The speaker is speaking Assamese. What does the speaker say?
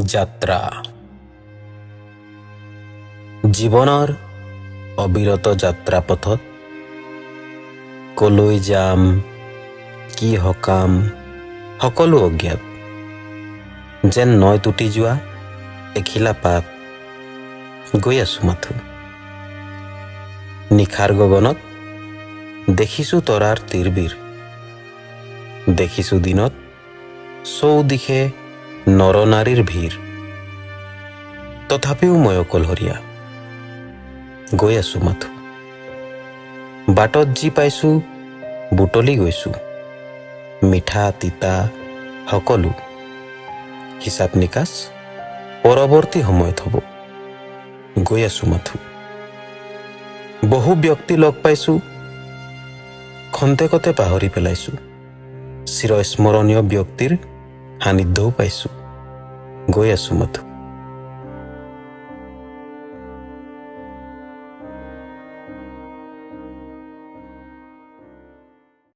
যাত্ৰা জীৱনৰ অবিৰত যাত্ৰা পথত কলৈ যাম কি হকাম সকলো অজ্ঞাত যেন নৈ টুটি যোৱা এখিলা পাত গৈ আছো মাথো নিশাৰ গগনত দেখিছো তৰাৰ তিৰবিৰ দেখিছো দিনত চৌদিশে নৰনাৰীৰ ভিৰ তথাপিও মই অকলশৰীয়া গৈ আছো মাথো বাটত যি পাইছো বুটলি গৈছো মিঠা তিতা সকলো হিচাপ নিকাচ পৰৱৰ্তী সময়ত হ'ব গৈ আছো মাথো বহু ব্যক্তি লগ পাইছো খন্তেকতে পাহৰি পেলাইছো চিৰস্মৰণীয় ব্যক্তিৰ সান্নিধ্যও পাইছো গৈ আছো মাথো